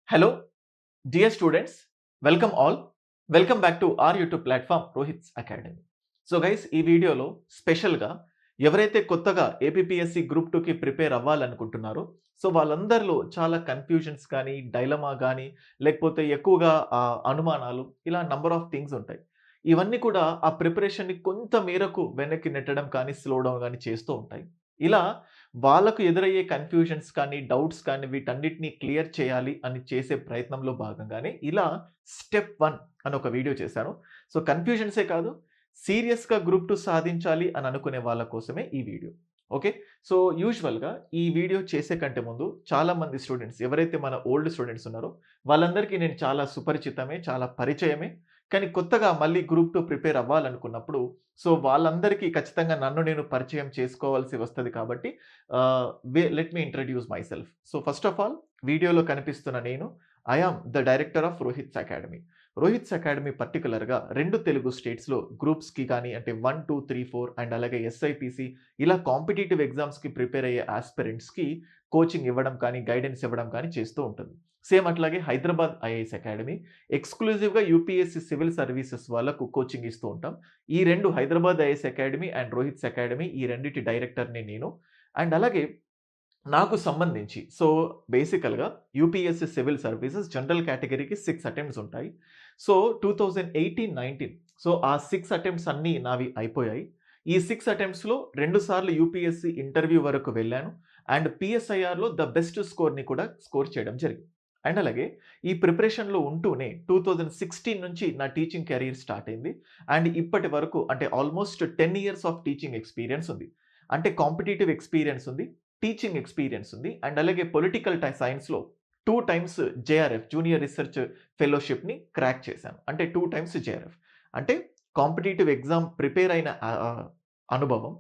Hello, dear students. Welcome all. Welcome back to our YouTube platform Rohit's Academy. So guys ఈ వీడియోలో స్పెషల్గా ఎవరైతే కొత్తగా ఏపీపీఎస్సి గ్రూప్ 2కి ప్రిపేర్ అవ్వాలనుకుంటున్నారో సో వాళ్ళందరిలో చాలా కన్ఫ్యూజన్స్ కానీ డైలమా కానీ లేకపోతే ఎక్కువగా అనుమానాలు ఇలా నంబర్ ఆఫ్ థింగ్స్ ఉంటాయి. ఇవన్నీ కూడా ఆ ప్రిపరేషన్ని కొంత మేరకు వెనక్కి నెట్టడం కానీ స్లో డౌన్ కానీ చేస్తూ ఉంటాయి. ఇలా వాళ్ళకు ఎదురయ్యే కన్‌ఫ్యూజన్స్ కానీ, డౌట్స్ కానీ వీటన్నిటిని క్లియర్ చేయాలి అని చేసే ప్రయత్నంలో భాగంగానే ఇలా స్టెప్ 1 అని ఒక వీడియో చేశాను. సో కన్‌ఫ్యూజన్సే కాదు, సీరియస్‌గా గ్రూప్ 2 సాధించాలి అని అనుకునే వాళ్ళ కోసమే ఈ వీడియో. ఓకే. సో యూజువల్‌గా ఈ వీడియో చేసే కంటే ముందు చాలామంది స్టూడెంట్స్ ఎవరైతే మన ఓల్డ్ స్టూడెంట్స్ ఉన్నారో వాళ్ళందరికీ నేను చాలా సుపరిచితమే, చాలా పరిచయమే. కానీ కొత్తగా మళ్ళీ గ్రూప్ 2 ప్రిపేర్ అవ్వాలనుకున్నప్పుడు సో వాళ్ళందరికీ ఖచ్చితంగా నన్ను నేను పరిచయం చేసుకోవాల్సి వస్తది కాబట్టి let me introduce myself. So first of all వీడియోలో కనిపిస్తున్న నేను I am the director of Rohit's academy. Rohit's academy పర్టిక్యులర్‌గా 2 తెలుగు స్టేట్స్‌లో గ్రూప్స్‌కి కానీ అంటే 1, 2, 3, 4 అండ్ అలాగే ఎస్ఐపీసీ ఇలా కాంపిటీటివ్ ఎగ్జామ్స్‌కి ప్రిపేర్ అయ్యే యాస్పిరెంట్స్‌కి కోచింగ్ ఇవ్వడం కానీ, గైడెన్స్ ఇవ్వడం కానీ చేస్తూ ఉంటుంది. సేమ్ అట్లాగే హైదరాబాద్ ఐఏఎస్ అకాడమీ ఎక్స్‌క్లూజివ్‌గా యూపీఎస్సీ సివిల్ సర్వీసెస్ వాళ్ళకు కోచింగ్ ఇస్తూ ఉంటాం. ఈ 2 Hyderabad IAS academy and Rohit's academy ఈ రెండిటి డైరెక్టర్‌ని నేను. అండ్ అలాగే నాకు సంబంధించి సో బేసికల్‌గా యూపీఎస్సీ సివిల్ సర్వీసెస్ జనరల్ కేటగిరీకి 6 అటెంప్ట్స్ ఉంటాయి. సో 2018, 19 సో ఆ 6 అటెంప్ట్స్ అన్నీ నావి అయిపోయాయి. ఈ 6 అటెంప్ట్స్‌లో 2 సార్లు యూపీఎస్సీ ఇంటర్వ్యూ వరకు వెళ్ళాను. అండ్ పీఎస్ఐఆర్‌లో ద బెస్ట్ స్కోర్‌ని కూడా స్కోర్ చేయడం జరిగింది. అండ్ అలాగే ఈ ప్రిపరేషన్‌లో ఉంటూనే 2016 నుంచి నా టీచింగ్ కెరియర్ స్టార్ట్ అయింది. అండ్ ఇప్పటి వరకు అంటే almost 10 years of teaching experience ఉంది. అంటే కాంపిటీటివ్ ఎక్స్‌పీరియన్స్ ఉంది. టీచింగ్ ఎక్స్‌పీరియన్స్ ఉంది. అండ్ అలాగే పొలిటికల్ సైన్స్‌లో 2 టైమ్స్ జేఆర్ఎఫ్ జూనియర్ రిసర్చ్ ఫెలోషిప్‌ని క్రాక్ చేశాను. అంటే 2 టైమ్స్ జేఆర్ఎఫ్. అంటే కాంపిటీటివ్ ఎగ్జామ్ ప్రిపేర్ అయిన అనుభవం.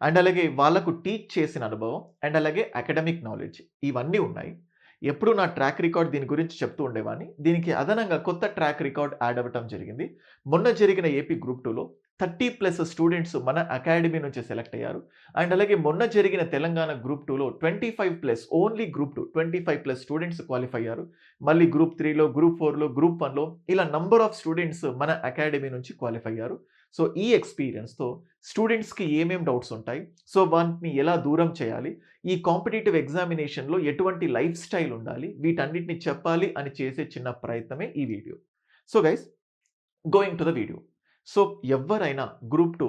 అండ్ అలాగే వాళ్ళకు టీచ్ చేసిన అనుభవం. అండ్ అలాగే అకాడమిక్ నాలెడ్జ్ ఇవన్నీ ఉన్నాయి. ఎప్పుడు నా ట్రాక్ రికార్డ్ దీని గురించి చెప్తూ ఉండేవాడిని. దీనికి అదనంగా కొత్త ట్రాక్ రికార్డ్ యాడ్ అవ్వటం జరిగింది. మొన్న జరిగిన ఏపీ గ్రూప్ 2లో 30+ స్టూడెంట్స్ మన అకాడమీ నుంచి సెలెక్ట్ అయ్యారు. అండ్ అలాగే మొన్న జరిగిన తెలంగాణ గ్రూప్ 2లో 25+ ఓన్లీ గ్రూప్ 2 25+ స్టూడెంట్స్ క్వాలిఫై అయ్యారు. మళ్ళీ గ్రూప్ 3లో, గ్రూప్ 4లో, గ్రూప్ 1లో ఇలా నంబర్ ఆఫ్ స్టూడెంట్స్ మన అకాడమీ నుంచి క్వాలిఫై అయ్యారు. సో ఈ ఎక్స్‌పీరియన్స్‌తో స్టూడెంట్స్‌కి ఏమేం డౌట్స్ ఉంటాయి? సో వాటిని ఎలా దూరం చేయాలి? ఈ కాంపిటీటివ్ ఎగ్జామినేషన్‌లో ఎటువంటి లైఫ్ స్టైల్ ఉండాలి? వీటన్నిటిని చెప్పాలి అని చేసే చిన్న ప్రయత్నమే ఈ video. So guys going to the video. So ఎవ్వరైనా గ్రూప్ 2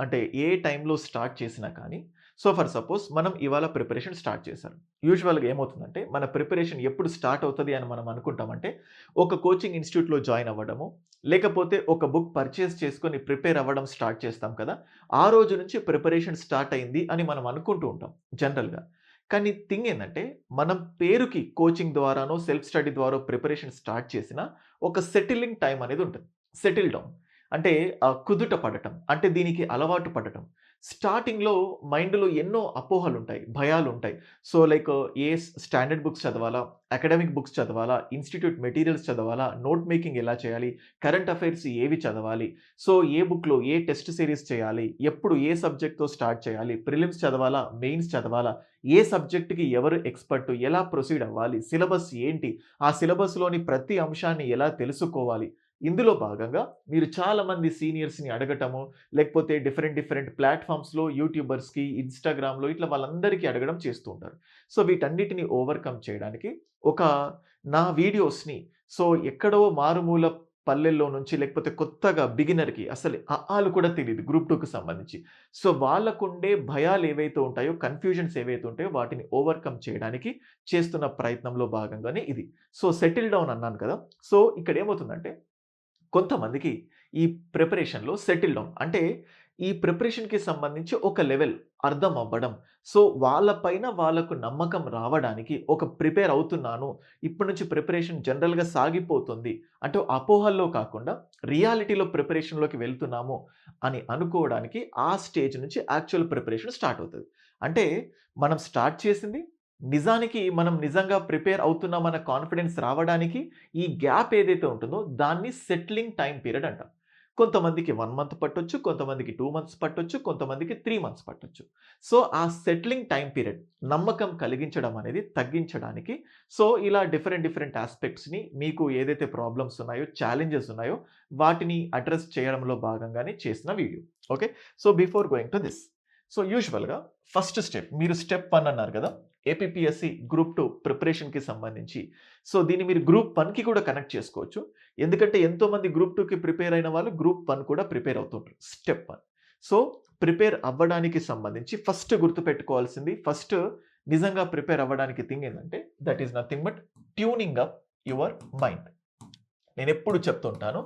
అంటే ఏ టైంలో స్టార్ట్ చేసినా కానీ సో ఫర్ సపోజ్ మనం ఇవాళ ప్రిపరేషన్ స్టార్ట్ చేశారు. యూజువల్‌గా ఏమవుతుందంటే మన ప్రిపరేషన్ ఎప్పుడు స్టార్ట్ అవుతది అని మనం అనుకుంటామంటే ఒక కోచింగ్ ఇన్‌స్టిట్యూట్‌లో జాయిన్ అవ్వడము, లేకపోతే ఒక బుక్ పర్చేజ్ చేసుకొని ప్రిపేర్ అవ్వడం స్టార్ట్ చేస్తాం కదా! ఆ రోజు నుంచి ప్రిపరేషన్ స్టార్ట్ అయింది అని మనం అనుకుంటూ ఉంటాం జనరల్‌గా. కానీ థింగ్ ఏందంటే మనం పేరుకి కోచింగ్ ద్వారానో, సెల్ఫ్ స్టడీ ద్వారో ప్రిపరేషన్ స్టార్ట్ చేసినా ఒక సెటిలింగ్ టైమ్ అనేది ఉంటుంది. Settle down. అంటే కుదుట పడటం. అంటే దీనికి అలవాటు పడటం. స్టార్టింగ్‌లో మైండ్‌లో ఎన్నో అపోహలుంటాయి, భయాలుంటాయి. So, like a standard books చదవాలా? అకాడమిక్ బుక్స్ చదవాలా? ఇన్‌స్టిట్యూట్ మెటీరియల్స్ చదవాలా? నోట్ మేకింగ్ ఎలా చేయాలి? కరెంట్ అఫైర్స్ ఏవి చదవాలి? సో, ఏ బుక్‌లో ఏ టెస్ట్ సీరీస్ చేయాలి? ఎప్పుడు ఏ సబ్జెక్ట్‌తో స్టార్ట్ చేయాలి? ప్రిలిమ్స్ చదవాలా? మెయిన్స్ చదవాలా? ఏ సబ్జెక్ట్‌కి ఎవరు ఎక్స్‌పర్ట్? ఎలా ప్రొసీడ్ అవ్వాలి? సిలబస్ ఏంటి? ఆ సిలబస్‌లోని ప్రతి అంశాన్ని ఎలా తెలుసుకోవాలి? ఇందులో భాగంగా మీరు చాలామంది సీనియర్స్‌ని అడగటము, లేకపోతే డిఫరెంట్ ప్లాట్‌ఫార్మ్స్‌లో యూట్యూబర్స్‌కి, ఇన్‌స్టాగ్రామ్‌లో ఇట్లా వాళ్ళందరికీ అడగడం చేస్తూ ఉంటారు. సో, వీటన్నిటిని ఓవర్‌కమ్ చేయడానికి ఒక నా వీడియోస్‌ని సో, ఎక్కడో మారుమూల పల్లెల్లో నుంచి లేకపోతే కొత్తగా బిగినర్‌కి అసలు అఆలు కూడా తెలీదు గ్రూప్ 2కి సంబంధించి. సో, వాళ్ళకుండే భయాలు ఏవైతే ఉంటాయో, కన్‌ఫ్యూజన్స్ ఏవైతే ఉంటాయో వాటిని ఓవర్‌కమ్ చేయడానికి చేస్తున్న ప్రయత్నంలో భాగంగానే ఇది. సో, సెటిల్ డౌన్ అన్నాను కదా! సో, ఇక్కడేమవుతుందంటే కొంతమందికి ఈ ప్రిపరేషన్‌లో సెటిల్ డౌన్. అంటే ఈ ప్రిపరేషన్‌కి సంబంధించి ఒక లెవెల్ అర్థం అవ్వడం. సో, వాళ్ళ పైన వాళ్ళకు నమ్మకం రావడానికి ఒక ప్రిపేర్ అవుతున్నాను. ఇప్పటి నుంచి ప్రిపరేషన్ జనరల్‌గా సాగిపోతుంది. అంటే అపోహల్లో కాకుండా రియాలిటీలో ప్రిపరేషన్‌లోకి వెళ్తున్నాము అని అనుకోవడానికి ఆ స్టేజ్ నుంచి యాక్చువల్ ప్రిపరేషన్ స్టార్ట్ అవుతది. అంటే మనం స్టార్ట్ చేసింది నిజానికి మనం నిజంగా ప్రిపేర్ అవుతున్నామన్న కాన్ఫిడెన్స్ రావడానికి ఈ గ్యాప్ ఏదైతే ఉంటుందో దాన్ని సెటిలింగ్ టైమ్ పీరియడ్ అంటాం. కొంతమందికి 1 మంత్ పట్టొచ్చు, కొంతమందికి 2 మంత్స్ పట్టొచ్చు, కొంతమందికి 3 మంత్స్ పట్టొచ్చు. సో, ఆ సెటిలింగ్ టైమ్ పీరియడ్ నమ్మకం కలిగించడం అనేది తగ్గించడానికి ఇలా డిఫరెంట్ యాస్పెక్ట్స్‌ని మీకు ఏదైతే ప్రాబ్లమ్స్ ఉన్నాయో, ఛాలెంజెస్ ఉన్నాయో వాటిని అడ్రెస్ చేయడంలో భాగంగానే చేసిన video. Okay. Before going to this. యూజువల్‌గా ఫస్ట్ స్టెప్ మీరు స్టెప్ 1 అన్నారు కదా! ఏపీపీఎస్సీ గ్రూప్ 2 ప్రిపరేషన్‌కి సంబంధించి. దీన్ని మీరు గ్రూప్ 1కి కూడా కనెక్ట్ చేసుకోవచ్చు. ఎందుకంటే ఎంతోమంది గ్రూప్ 2కి ప్రిపేర్ అయిన వాళ్ళు గ్రూప్ 1 కూడా ప్రిపేర్ అవుతుంటారు. స్టెప్ 1. ప్రిపేర్ అవ్వడానికి సంబంధించి ఫస్ట్ గుర్తుపెట్టుకోవాల్సింది నిజంగా ప్రిపేర్ అవ్వడానికి థింగ్ ఏందంటే that is nothing but tuning up your mind. నేనెప్పుడు చెప్తుంటాను.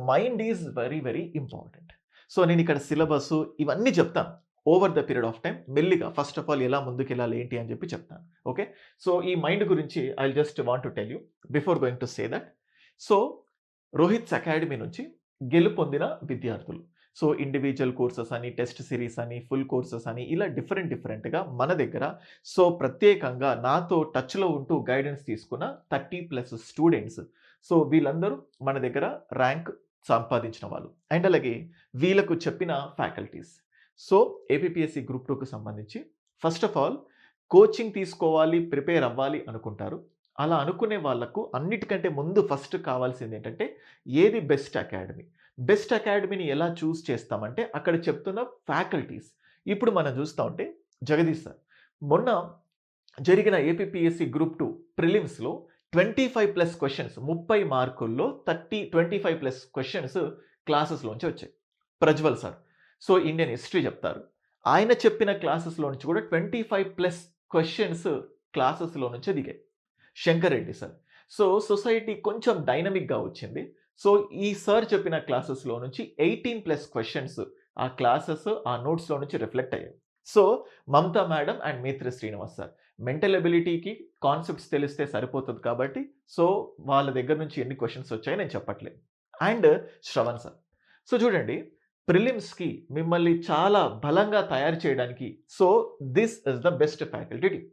Mind is very important. నేనిక్కడ సిలబస్ ఇవన్నీ చెప్తాను. Over the period of time మెల్లిగా ఫస్ట్ ఆఫ్ ఆల్ ఎలా ముందుకెళ్ళాలి ఏంటి అని చెప్తాను. ఓకే. ఈ మైండ్ గురించి I just want to tell you before going to say that. Rohit's academy నుంచి గెలుపొందిన విద్యార్థులు. ఇండివిడ్యువల్ కోర్సెస్ అని, టెస్ట్ సిరీస్ అని, ఫుల్ కోర్సెస్ అని ఇలా డిఫరెంట్‌గా మన దగ్గర ప్రత్యేకంగా నాతో టచ్‌లో ఉంటూ గైడెన్స్ తీసుకున్న 30+ స్టూడెంట్స్. వీళ్ళందరూ మన దగ్గర ర్యాంక్ సంపాదించిన వాళ్ళు. అండ్ అలాగే వీళ్ళకు చెప్పిన ఫ్యాకల్టీస్. ఏపీపీఎస్సీ గ్రూప్ 2కి సంబంధించి ఫస్ట్ ఆఫ్ ఆల్ కోచింగ్ తీసుకోవాలి, ప్రిపేర్ అవ్వాలి అనుకుంటారు. అలా అనుకునే వాళ్ళకు అన్నిటికంటే ముందు ఫస్ట్ కావాల్సింది ఏంటంటే ఏది బెస్ట్ అకాడమీ. బెస్ట్ అకాడమీని ఎలా చూస్ చేస్తామంటే అక్కడ చెప్తున్న ఫ్యాకల్టీస్. ఇప్పుడు మనం చూస్తా ఉంటే జగదీష్ సార్ మొన్న జరిగిన ఏపీపీఎస్సీ గ్రూప్ 2 ప్రిలిమ్స్‌లో 25+ క్వెషన్స్ 30 మార్కుల్లో 25+ క్వెషన్స్ క్లాసెస్‌లోంచి వచ్చాయి. ప్రజ్వల్ సార్ ఇండియన్ హిస్టరీ చెప్తారు. ఆయన చెప్పిన క్లాసెస్‌లో నుంచి కూడా 25+ క్వెషన్స్ క్లాసెస్‌లో నుంచే దిగాయి. శంకర్ రెడ్డి సార్. సొసైటీ కొంచెం డైనమిక్‌గా వచ్చింది. ఈ సార్ చెప్పిన క్లాసెస్‌లో నుంచి 18+ క్వెషన్స్ ఆ క్లాసెస్, ఆ నోట్స్‌లో నుంచి రిఫ్లెక్ట్ అయ్యాయి. Mamata madam and Maitri Srinivas sir mental ఎబిలిటీకి కాన్సెప్ట్స్ తెలిస్తే సరిపోతది కాబట్టి వాళ్ళ దగ్గర నుంచి ఎన్ని క్వెషన్స్ వచ్చాయో నేను చెప్పట్లేదు. And Shravan sir. చూడండి ప్రిలిమ్స్‌కి మిమ్మల్ని చాలా బలంగా తయారు చేయడానికి this is the best faculty team.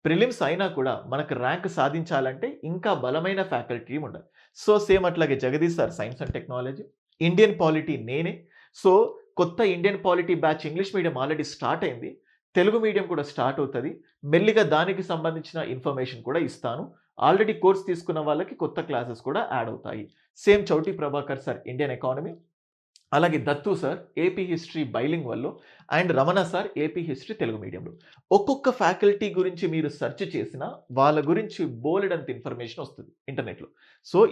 Prelims అయినా కూడా మనకు ర్యాంక్ సాధించాలంటే ఇంకా బలమైన ఫ్యాకల్టీ టీమ్ ఉండాలి. సేమ్ అట్లాగే Jagadish sir science and technology, Indian polity నేనే. కొత్త Indian polity batch English medium already start అయింది. తెలుగు మీడియం కూడా స్టార్ట్ అవుతది. మెల్లిగా దానికి సంబంధించిన ఇన్ఫర్మేషన్ కూడా ఇస్తాను. ఆల్రెడీ కోర్స్ తీసుకున్న వాళ్ళకి కొత్త క్లాసెస్ కూడా యాడ్ అవుతాయి. Same Chouti Prabhakar sir Indian economy, అలాగే దత్తు సార్ ఏపీ హిస్టరీ బైలింగ్వల్‌లో and Ramana sir AP history Telugu మీడియంలో. ఒక్కొక్క ఫ్యాకల్టీ గురించి మీరు సెర్చ్ చేసినా వాళ్ళ గురించి బోలెడంత ఇన్ఫర్మేషన్ వస్తది ఇంటర్నెట్‌లో.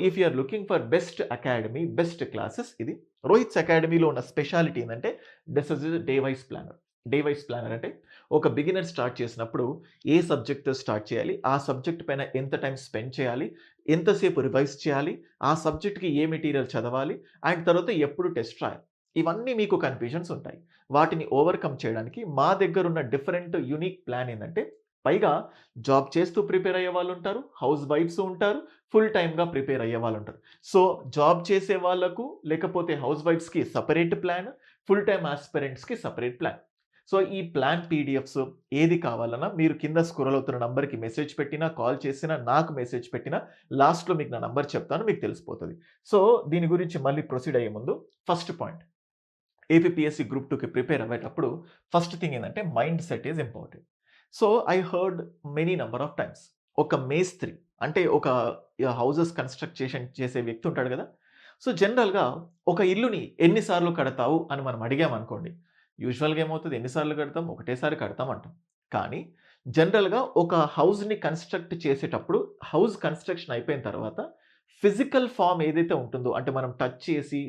If you are looking for best academy, best classes ఇది. రోహిత్స్ అకాడమీలో ఉన్న స్పెషాలిటీ ఏందంటే this is day wise planner. Day wise planner అంటే ఒక బిగినర్ స్టార్ట్ చేసినప్పుడు ఏ సబ్జెక్ట్‌తో స్టార్ట్ చేయాలి, ఆ సబ్జెక్ట్ పైన ఎంత టైం స్పెండ్ చేయాలి, ఎంతసేపు రివైజ్ చేయాలి, ఆ సబ్జెక్ట్‌కి ఏ మెటీరియల్ చదవాలి అండ్ తర్వాత ఎప్పుడు టెస్ట్ రాయాలి. ఇవన్నీ మీకు కన్‌ఫ్యూజన్స్ ఉంటాయి. వాటిని ఓవర్‌కమ్ చేయడానికి మా దగ్గరున్న డిఫరెంట్ యూనిక్ ప్లాన్ ఏందంటే పైగా జాబ్ చేస్తూ ప్రిపేర్ అయ్యే వాళ్ళుంటారు, హౌస్ వైఫ్స్ ఉంటారు, ఫుల్ టైమ్‌గా ప్రిపేర్ అయ్యే వాళ్ళుంటారు. జాబ్ చేసే వాళ్ళకు లేకపోతే హౌస్ వైఫ్స్‌కి సెపరేట్ ప్లాన్, ఫుల్ టైమ్ యాస్పిరెంట్స్‌కి సెపరేట్ ప్లాన్. ఈ ప్లాన్ పీడిఎఫ్స్ ఏది కావాలన్నా మీరు కింద స్క్రోల్ అవుతున్న నంబర్‌కి మెసేజ్ పెట్టినా, కాల్ చేసినా, నాకు మెసేజ్ పెట్టినా లాస్ట్‌లో మీకు నా నంబర్ చెప్తాను మీకు తెలిసిపోతది. దీని గురించి మళ్ళీ ప్రొసీడ్ అయ్యే ముందు ఫస్ట్ పాయింట్ ఏపీపీఎస్సీ గ్రూప్ 2కి ప్రిపేర్ అవ్వేటప్పుడు ఫస్ట్ థింగ్ ఏందంటే mind set is important. I heard many number of times ఒక మేస్త్రి అంటే ఒక హౌసెస్ కన్‌స్ట్రక్ట్ చేసే వ్యక్తి ఉంటాడు కదా! జనరల్‌గా ఒక ఇల్లుని ఎన్ని సార్లు కడతావు అని మనం అడిగామనుకోండి. యూజువల్‌గా ఏమవుతది ఎన్ని సార్లు కడతాం? ఒకటేసారి కడతాం అంటాం. కానీ జనరల్‌గా ఒక హౌస్‌ని కన్‌స్ట్రక్ట్ చేసేటప్పుడు హౌస్ కన్‌స్ట్రక్షన్ అయిపోయిన తర్వాత ఫిజికల్ ఫార్మ్ ఏదైతే ఉంటుందో అంటే మనం టచ్ చేసి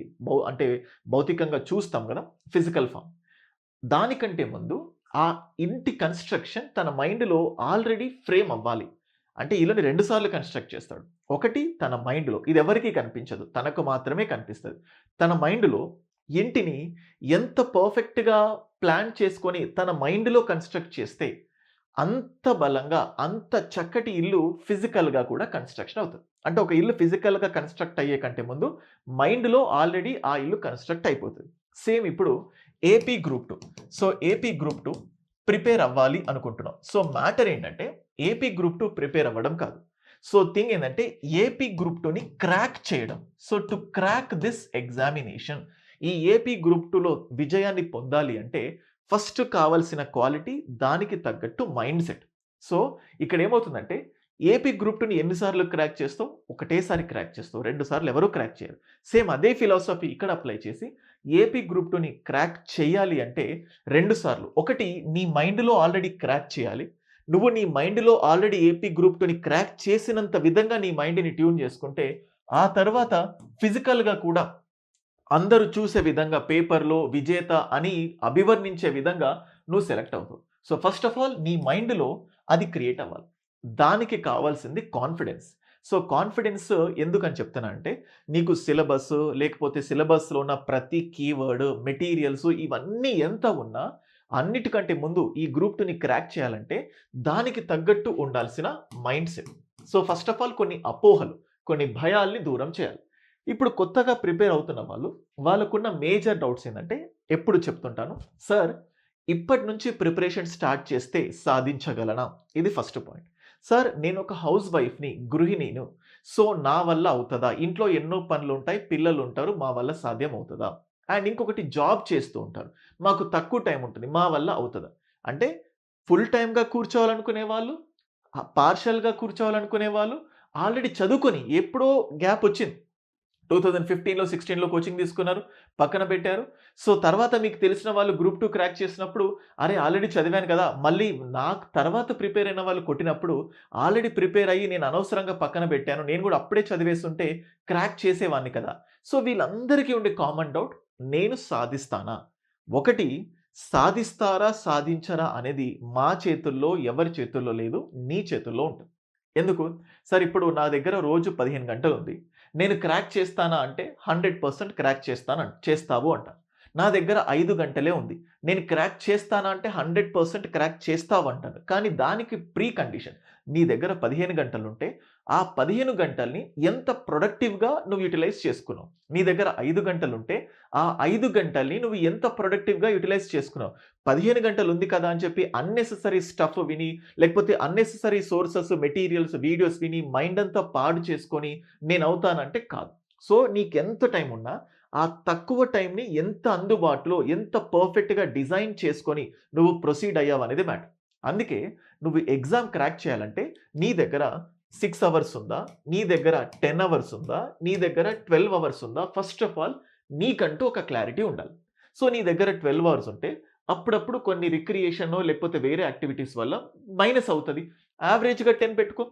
అంటే భౌతికంగా చూస్తాం కదా! Physical form. దానికంటే ముందు ఆ ఇంటి కన్‌స్ట్రక్షన్ తన మైండ్‌లో ఆల్రెడీ ఫ్రేమ్ అవ్వాలి. అంటే ఇల్లుని 2 సార్లు కన్‌స్ట్రక్ట్ చేస్తాడు. ఒకటి తన మైండ్‌లో ఇది ఎవరికీ కనిపించదు. తనకు మాత్రమే కనిపిస్తది. తన మైండ్‌లో ఇంటిని ఎంత పర్ఫెక్ట్‌గా ప్లాన్ చేసుకొని తన మైండ్‌లో కన్‌స్ట్రక్ట్ చేస్తే అంత బలంగా, అంత చక్కటి ఇల్లు ఫిజికల్‌గా కూడా కన్‌స్ట్రక్షన్ అవుతది. అంటే ఒక ఇల్లు ఫిజికల్‌గా కన్‌స్ట్రక్ట్ అయ్యే కంటే ముందు మైండ్‌లో ఆల్రెడీ ఆ ఇల్లు కన్‌స్ట్రక్ట్ అయిపోతది. సేమ్ ఇప్పుడు AP group 2. AP group 2 prepare అవ్వాలి అనుకుంటున్నాం. మ్యాటర్ ఏంటంటే ఏపీ గ్రూప్ 2 ప్రిపేర్ అవ్వడం కాదు. సో థింగ్ ఏంటంటే ఏపీ గ్రూప్ 2ని క్రాక్ చేయడం. So to crack this examination, ఈ ఏపీ గ్రూప్ 2లో విజయాన్ని పొందాలి అంటే ఫస్ట్ కావాల్సిన క్వాలిటీ, దానికి తగ్గట్టు మైండ్ సెట్. సో ఇక్కడ ఏమవుతుందంటే ఏపీ గ్రూప్ 2ని ఎన్నిసార్లు క్రాక్ చేస్తావు? ఒకటేసారి క్రాక్ చేస్తావు. 2 సార్లు ఎవరు క్రాక్ చేయరు. సేమ్ అదే ఫిలాసఫీ ఇక్కడ అప్లై చేసి ఏపీ గ్రూప్ 2ని క్రాక్ చేయాలి అంటే 2 సార్లు. ఒకటి నీ మైండ్‌లో ఆల్రెడీ క్రాక్ చేయాలి. నువ్వు నీ మైండ్‌లో ఆల్రెడీ ఏపీ గ్రూప్ 2ని క్రాక్ చేసినంత విధంగా నీ మైండ్‌ని ట్యూన్ చేసుకుంటే, ఆ తర్వాత ఫిజికల్‌గా కూడా అందరూ చూసే విధంగా పేపర్‌లో విజేత అని అభివర్ణించే విధంగా నువ్వు సెలెక్ట్ అవుతావు. సో ఫస్ట్ ఆఫ్ ఆల్ నీ మైండ్‌లో అది క్రియేట్ అవ్వాలి. దానికి కావాల్సింది కాన్ఫిడెన్స్. సో కాన్ఫిడెన్స్ ఎందుకని చెప్తున్నా అంటే, నీకు సిలబస్ లేకపోతే సిలబస్‌లో ఉన్న ప్రతి కీవర్డ్, మెటీరియల్స్ ఇవన్నీ ఎంత ఉన్నా అన్నిటికంటే ముందు ఈ గ్రూప్ 2ని క్రాక్ చేయాలంటే దానికి తగ్గట్టు ఉండాల్సిన mind set. So first of all కొన్ని అపోహలు, కొన్ని భయాల్ని దూరం చేయాలి. ఇప్పుడు కొత్తగా ప్రిపేర్ అవుతున్న వాళ్ళకున్న మేజర్ డౌట్స్ ఏందంటే, ఎప్పుడు చెప్తుంటాను, సార్ ఇప్పటి నుంచి ప్రిపరేషన్ స్టార్ట్ చేస్తే సాధించగలనా? ఇది ఫస్ట్ పాయింట్. సార్ నేను ఒక హౌస్ వైఫ్‌ని, గృహిణిను. సో నా వల్ల అవుతదా? ఇంట్లో ఎన్నో పనులుంటాయి, పిల్లలుంటారు. మా వల్ల సాధ్యం అవుతదా? అండ్ ఇంకొకటి జాబ్ చేస్తూ ఉంటారు. మాకు తక్కువ టైం ఉంటుంది. మా వల్ల అవుతదా? అంటే ఫుల్ టైమ్‌గా కూర్చోవాలనుకునే వాళ్ళు, పార్షియల్‌గా కూర్చోవాలనుకునే వాళ్ళు, ఆల్రెడీ చదువుకొని ఎప్పుడో గ్యాప్ వచ్చింది. 2015లో, 16లో కోచింగ్ తీసుకున్నారు. పక్కన పెట్టారు. సో తర్వాత మీకు తెలిసిన వాళ్ళు గ్రూప్ 2 క్రాక్ చేసినప్పుడు, అరే! ఆల్రెడీ చదివాను కదా! మళ్ళీ నాకు తర్వాత ప్రిపేర్ అయిన వాళ్ళు కొట్టినప్పుడు, ఆల్రెడీ ప్రిపేర్ అయ్యి నేను అనవసరంగా పక్కన పెట్టాను. నేను కూడా అప్పుడే చదివేసుంటే క్రాక్ చేసేవాడిని కదా! సో వీళ్ళందరికీ ఉండే కామన్ డౌట్, నేను సాధిస్తానా? ఒకటి, సాధిస్తారా? సాధించరా? అనేది మా చేతుల్లో, ఎవరి చేతుల్లో లేదు. నీ చేతుల్లో ఉంటుంది. ఎందుకు? సార్ ఇప్పుడు నా దగ్గర రోజు 15 గంటలుంది. నేను క్రాక్ చేస్తానా అంటే 100% క్రాక్ చేస్తావు అంటా. నా దగ్గర 5 గంటలే ఉంది. నేను క్రాక్ చేస్తానా అంటే 100% క్రాక్ చేస్తావు అంటాను. కానీ దానికి ప్రీ కండిషన్. నీ దగ్గర 15 గంటలుంటే, ఆ 15 గంటల్ని ఎంత ప్రొడక్టివ్‌గా నువ్వు యుటిలైజ్ చేసుకున్నావు. నీ దగ్గర 5 గంటలుంటే, ఆ 5 గంటల్ని నువ్వు ఎంత ప్రొడక్టివ్‌గా యుటిలైజ్ చేసుకున్నావు. 15 గంటలు ఉంది కదా అని చెప్పి అన్నెసెసరీ స్టఫ్ విని, లేకపోతే అన్నెసెసరీ సోర్సెస్, మెటీరియల్స్, వీడియోస్ విని మైండ్ అంతా పాడు చేసుకొని నేనవుతానంటే కాదు. సో నీకెంత టైం ఉన్నా, ఆ తక్కువ టైంని ఎంత అందుబాటులో, ఎంత పర్ఫెక్ట్‌గా డిజైన్ చేసుకొని నువ్వు ప్రొసీడ్ అయ్యావనేది మ్యాటర్. అందుకే నువ్వు ఎగ్జామ్ క్రాక్ చేయాలంటే నీ దగ్గర 6 అవర్స్ ఉందా? నీ దగ్గర 10 అవర్స్ ఉందా? నీ దగ్గర 12 అవర్స్ ఉందా? ఫస్ట్ ఆఫ్ ఆల్ నీకంటూ ఒక క్లారిటీ ఉండాలి. సో నీ దగ్గర 12 అవర్స్ ఉంటే అప్పుడప్పుడు కొన్ని రిక్రియేషనో లేకపోతే వేరే యాక్టివిటీస్ వల్ల మైనస్ అవుతది. యావరేజ్‌గా 10 పెట్టుకో.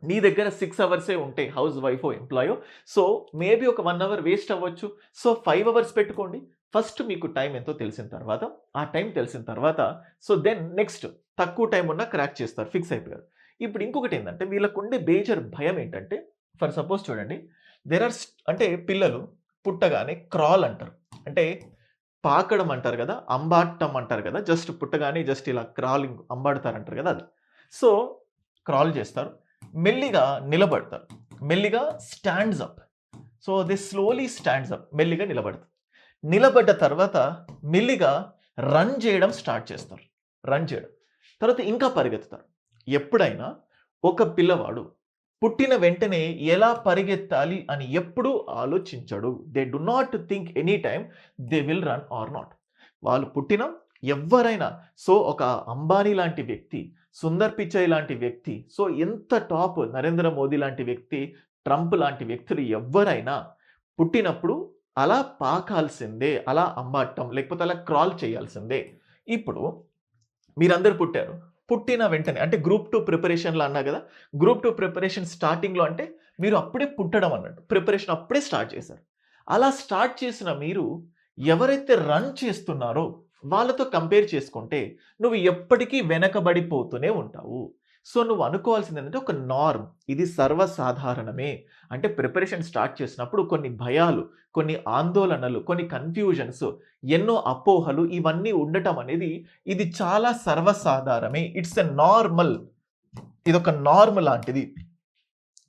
నీ దగ్గర 6 అవర్సే ఉంటే హౌస్ వైఫో, ఎంప్లాయో, సో మేబీ ఒక 1 అవర్ వేస్ట్ అవ్వచ్చు. సో 5 అవర్స్ పెట్టుకోండి. ఫస్ట్ మీకు టైం ఎంతో తెలిసిన తర్వాత, ఆ టైం తెలిసిన తర్వాత సో దెన్ నెక్స్ట్ తక్కువ టైం ఉన్నా క్రాక్ చేస్తారు. ఫిక్స్ అయిపోయారు. ఇప్పుడు ఇంకొకటేందంటే వీళ్ళకుండే మేజర్ భయం ఏంటంటే, ఫర్ సపోజ్ చూడండి, దేర్ ఆర్ అంటే పిల్లలు పుట్టగానే క్రాల్ అంటారు. అంటే పాకడం అంటారు గదా! అంబాటం అంటారు గదా! జస్ట్ పుట్టగానే జస్ట్ ఇలా క్రాలింగ్ అంబాడుతారంటారు గదా! అది. సో క్రాల్ చేస్తారు. మెల్లిగా నిలబడతారు. మెల్లిగా stands up. So they slowly stands up. మెల్లిగా నిలబడతారు. నిలబడ్డ తర్వాత మెల్లిగా రన్ చేయడం స్టార్ట్ చేస్తారు. రన్ చేయడం. తర్వాత ఇంకా పరిగెత్తుతారు. ఎప్పుడైనా ఒక పిల్లవాడు పుట్టిన వెంటనే ఎలా పరిగెత్తాలి అని ఎప్పుడూ ఆలోచించడు. They do not think any time they will run or not. వాళ్ళు పుట్టిన ఎవ్వరైనా, సో ఒక అంబానీ లాంటి వ్యక్తి, సుందర్ పిచాయ్ లాంటి వ్యక్తి, సో ఎంత టాప్ నరేంద్ర మోదీ లాంటి వ్యక్తి, ట్రంప్ లాంటి వ్యక్తులు ఎవ్వరైనా పుట్టినప్పుడు అలా పాకాల్సిందే. అలా అంబాటం లేకపోతే అలా క్రాల్ చేయాల్సిందే. ఇప్పుడు మీరందరూ పుట్టారు. పుట్టిన వెంటనే అంటే గ్రూప్ 2 ప్రిపరేషన్‌లో అన్నా గదా! గ్రూప్ 2 ప్రిపరేషన్ స్టార్టింగ్‌లో అంటే మీరు అప్పుడే పుట్టడం అన్నట్టు. ప్రిపరేషన్ అప్పుడే స్టార్ట్ చేశారు. అలా స్టార్ట్ చేసిన మీరు ఎవరైతే రన్ చేస్తున్నారో వాళ్ళతో కంపేర్ చేసుకుంటే నువ్వు ఎప్పటికీ వెనకబడిపోతూనే ఉంటావు. సో నువ్వు అనుకోవాల్సిందేంటంటే ఒక నార్మ్. ఇది సర్వసాధారణమే. అంటే ప్రిపరేషన్ స్టార్ట్ చేసినప్పుడు కొన్ని భయాలు, కొన్ని ఆందోళనలు, కొన్ని కన్‌ఫ్యూజన్స్, ఎన్నో అపోహలు ఇవన్నీ ఉండటం అనేది ఇది చాలా సర్వసాధారణమే. It's a normal. ఇదొక నార్మ్ లాంటిది.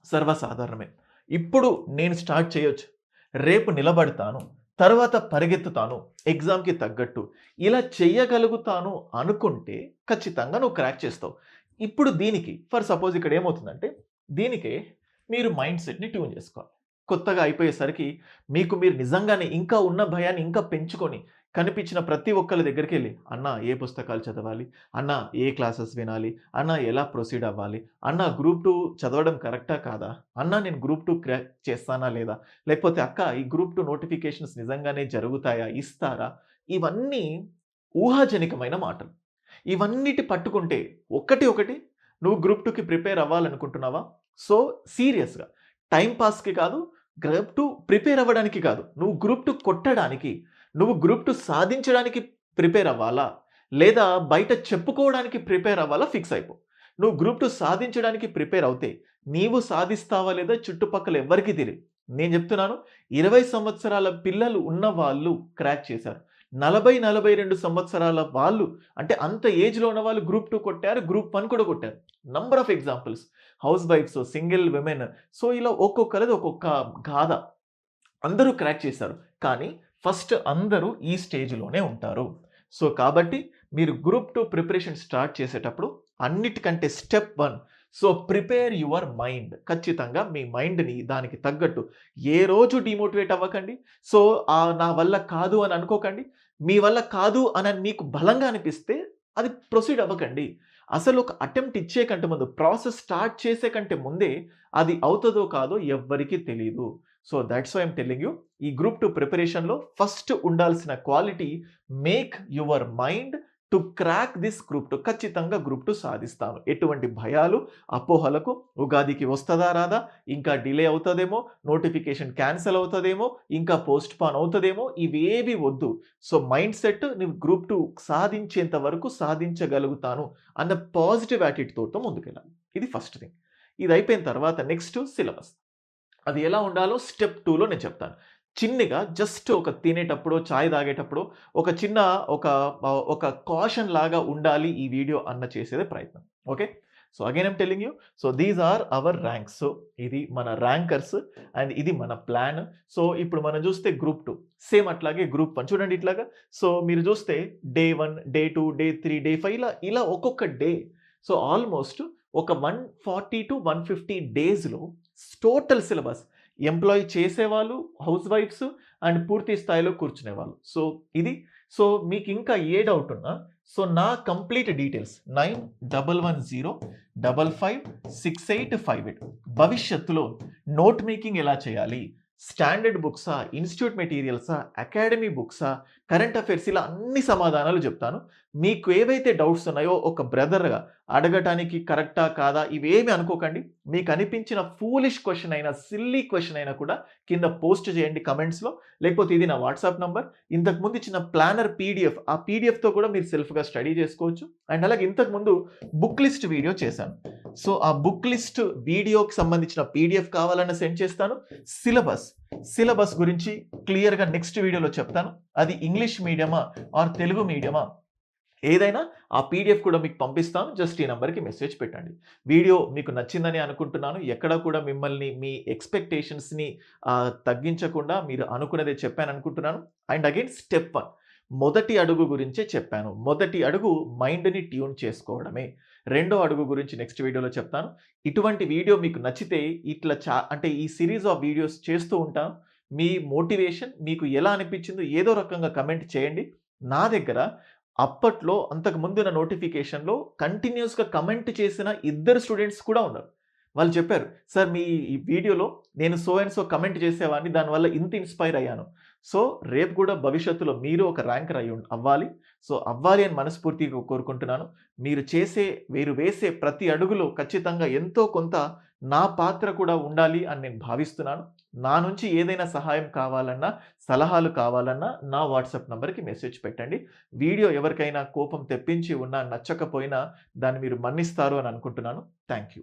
సర్వసాధారణమే. ఇప్పుడు నేను స్టార్ట్ చేయొచ్చు. రేపు నిలబడతాను. తర్వాత పరిగెత్తుతాను ఎగ్జామ్‌కి తగ్గట్టు. ఇలా చెయ్యగలుగుతాను అనుకుంటే ఖచ్చితంగా నువ్వు క్రాక్ చేస్తావు. ఇప్పుడు దీనికి ఫర్ సపోజ్ ఇక్కడ ఏమవుతుందంటే దీనికే మీరు మైండ్ సెట్‌ని ట్యూన్ చేసుకోవాలి. కొత్తగా అయిపోయేసరికి మీకు మీరు నిజంగానే ఇంకా ఉన్న భయాన్ని ఇంకా పెంచుకొని, కనిపించిన ప్రతి ఒక్కళ్ళ దగ్గరికెళ్ళి, "అన్న ఏ పుస్తకాలు చదవాలి? అన్న ఏ క్లాసెస్ వినాలి? అన్న ఎలా ప్రొసీడ్ అవ్వాలి? అన్న గ్రూప్ 2 చదవడం కరెక్టా కాదా? అన్న నేను గ్రూప్ 2 క్రాక్ చేస్తానా లేదా? లేకపోతే అక్క ఈ గ్రూప్ 2 నోటిఫికేషన్స్ నిజంగానే జరుగుతాయా? ఇస్తారా?" ఇవన్నీ ఊహాజనికమైన మాటలు. ఇవన్నిటి పట్టుకుంటే ఒకటి నువ్వు గ్రూప్ 2కి ప్రిపేర్ అవ్వాలనుకుంటున్నావా? సో, సీరియస్‌గా టైమ్ పాస్‌కి కాదు, గ్రూప్ 2 ప్రిపేర్ అవ్వడానికి కాదు. నువ్వు గ్రూప్ 2 కొట్టడానికి, నువ్వు గ్రూప్ 2 సాధించడానికి ప్రిపేర్ అవ్వాలా? లేదా బయట చెప్పుకోవడానికి ప్రిపేర్ అవ్వాలా ఫిక్స్ అయిపో. నువ్వు గ్రూప్ 2 సాధించడానికి ప్రిపేర్ అవుతే, నీవు సాధిస్తావా లేదా చుట్టుపక్కల ఎవ్వరికీ తెలీదు. నేను చెప్తున్నాను 20 సంవత్సరాల పిల్లలు ఉన్నవాళ్ళు క్రాక్ చేశారు. 40, 42 సంవత్సరాల వాళ్ళు అంటే అంత ఏజ్‌లో ఉన్నవాళ్ళు గ్రూప్ 2 కొట్టారు. గ్రూప్ 1 కూడా కొట్టారు. Number of examples. హౌస్ వైఫ్స్, సింగిల్ విమెన్. సో, ఇలా ఒక్కొక్కళ్ళది ఒక్కొక్క గాథ. అందరూ క్రాక్ చేశారు. కానీ ఫస్ట్ అందరూ ఈ స్టేజ్‌లోనే ఉంటారు. సో, కాబట్టి మీరు గ్రూప్ 2 ప్రిపరేషన్ స్టార్ట్ చేసేటప్పుడు అన్నిటికంటే step 1 so, prepare your mind. ఖచ్చితంగా మీ మైండ్‌ని దానికి తగ్గట్టు ఏ రోజు డీమోటివేట్ అవ్వకండి. సో, నా వల్ల కాదు అని అనుకోకండి. మీ వల్ల కాదు అని మీకు బలంగా అనిపిస్తే అది ప్రొసీడ్ అవ్వకండి. అసలు ఒక అటెంప్ట్ ఇచ్చే కంటే ముందు, ప్రాసెస్ స్టార్ట్ చేసే కంటే ముందే అది అవుతదో కాదో ఎవ్వరికీ తెలీదు. So, that's why I am telling you. ఈ గ్రూప్ 2 ప్రిపరేషన్‌లో ఫస్ట్ ఉండాల్సిన quality make your mind to crack this group 2. ఖచ్చితంగా గ్రూప్ 2 సాధిస్తాను. ఎటువంటి భయాలు, అపోహలకు ఉగాదికి వస్తదా రాదా? ఇంకా డిలే అవుతదేమో, నోటిఫికేషన్ క్యాన్సెల్ అవుతదేమో, ఇంకా పోస్ట్‌పోన్ అవుతదేమో ఇవేవి వద్దు. సో, మైండ్ సెట్ నువ్వు గ్రూప్ 2 సాధించేంత వరకు సాధించగలుగుతాను అన్న పాజిటివ్ యాటిట్యూడ్‌తో ముందుకెళ్ళాలి. ఇది ఫస్ట్ థింగ్. ఇది అయిపోయిన తర్వాత నెక్స్ట్ సిలబస్. అది ఎలా ఉండాలో స్టెప్ 2లో నేను చెప్తాను. చిన్నగా జస్ట్ ఒక తినేటప్పుడో, చాయ్ తాగేటప్పుడో ఒక చిన్న ఒక ఒక కాషన్ లాగా ఉండాలి ఈ వీడియో అన్న చేసేదే ప్రయత్నం. Okay. So, again I'm telling you. So, these are our ranks. So, ఇది మన ర్యాంకర్స్ అండ్ ఇది మన ప్లాన్. సో, ఇప్పుడు మనం చూస్తే గ్రూప్ 2 సేమ్ అట్లాగే గ్రూప్ 1 చూడండి ఇట్లాగా. సో, మీరు చూస్తే డే 1, డే 2, డే 3, డే 5 ఇలా ఒక్కొక్క డే. సో, ఆల్‌మోస్ట్ ఒక 140-150 డేస్‌లో టోటల్ సిలబస్ ఎంప్లాయీ చేసేవాళ్ళు, హౌస్ వైఫ్స్ అండ్ పూర్తి స్థాయిలో కూర్చునేవాళ్ళు. సో, ఇది. సో, మీకింకా ఏ డౌట్ ఉన్నా సో, నా కంప్లీట్ డీటెయిల్స్ 9111556858 భవిష్యత్తులో నోట్ మేకింగ్ ఎలా చేయాలి? స్టాండర్డ్ బుక్సా? ఇన్‌స్టిట్యూట్ మెటీరియల్సా? అకాడమీ బుక్సా? కరెంట్ అఫైర్స్ ఇలా అన్ని సమాధానాలు చెప్తాను. మీకు ఏవైతే డౌట్స్ ఉన్నాయో ఒక బ్రదర్‌గా అడగటానికి కరెక్టా? కాదా? ఇవేమి అనుకోకండి. మీకు అనిపించిన ఫూలిష్ క్వెషన్ అయినా, సిల్లీ క్వెషన్ అయినా కూడా కింద పోస్ట్ చేయండి కమెంట్స్‌లో. లేకపోతే ఇది నా వాట్సాప్ నంబర్. ఇంతకుముందు ఇచ్చిన ప్లానర్ పీడీఎఫ్, ఆ పీడీఎఫ్‌తో కూడా మీరు సెల్ఫ్‌గా స్టడీ చేసుకోవచ్చు. అండ్ అలాగే ఇంతకుముందు బుక్ లిస్ట్ వీడియో చేశాను. సో, ఆ బుక్ లిస్ట్ వీడియోకి సంబంధించిన పీడీఎఫ్ కావాలన్నా సెండ్ చేస్తాను. సిలబస్ గురించి క్లియర్‌గా నెక్స్ట్ వీడియోలో చెప్తాను. అది ఇంగ్లీష్ మీడియమా ఆర్ తెలుగు మీడియమా ఏదైనా ఆ పీడీఎఫ్ కూడా మీకు పంపిస్తాను. జస్ట్ ఈ నంబర్‌కి మెసేజ్ పెట్టండి. వీడియో మీకు నచ్చిందని అనుకుంటున్నాను. ఎక్కడ కూడా మిమ్మల్ని మీ ఎక్స్‌పెక్టేషన్స్‌ని తగ్గించకుండా మీరు అనుకున్నదే చెప్పాననుకుంటున్నాను. అండ్ అగైన్ స్టెప్ 1 మొదటి అడుగు గురించే చెప్పాను. మొదటి అడుగు మైండ్‌ని ట్యూన్ చేసుకోవడమే. రెండో అడుగు గురించి నెక్స్ట్ వీడియోలో చెప్తాను. ఇటువంటి వీడియో మీకు నచ్చితే ఇట్లా అంటే ఈ సీరీస్ ఆఫ్ వీడియోస్ చేస్తూ ఉంటాను. మీ మోటివేషన్ మీకు ఎలా అనిపించిందో ఏదో రకంగా కమెంట్ చేయండి. నా దగ్గర అప్పట్లో అంతకు ముందున్న నోటిఫికేషన్‌లో కంటిన్యూయస్‌గా కమెంట్ చేసిన ఇద్దరు స్టూడెంట్స్ కూడా ఉన్నారు. వాళ్ళు చెప్పారు, "సార్ మీ ఈ వీడియోలో నేను సో అండ్ సో కమెంట్ చేసేవాడిని. దానివల్ల ఇంత ఇన్‌స్పైర్ అయ్యాను." సో, రేపు కూడా భవిష్యత్తులో మీరు ఒక ర్యాంకర్ అవ్వాలి. సో, అవ్వాలి అని మనస్ఫూర్తిగా కోరుకుంటున్నాను. మీరు వేసే ప్రతి అడుగులో ఖచ్చితంగా ఎంతో కొంత నా పాత్ర కూడా ఉండాలి అని నేను భావిస్తున్నాను. నా నుంచి ఏదైనా సహాయం కావాలన్నా, సలహాలు కావాలన్నా నా వాట్సాప్ నంబర్‌కి మెసేజ్ పెట్టండి. వీడియో ఎవరికైనా కోపం తెప్పించి ఉన్నా, నచ్చకపోయినా దాన్ని మీరు మన్నిస్తారు అని అనుకుంటున్నాను. Thank you.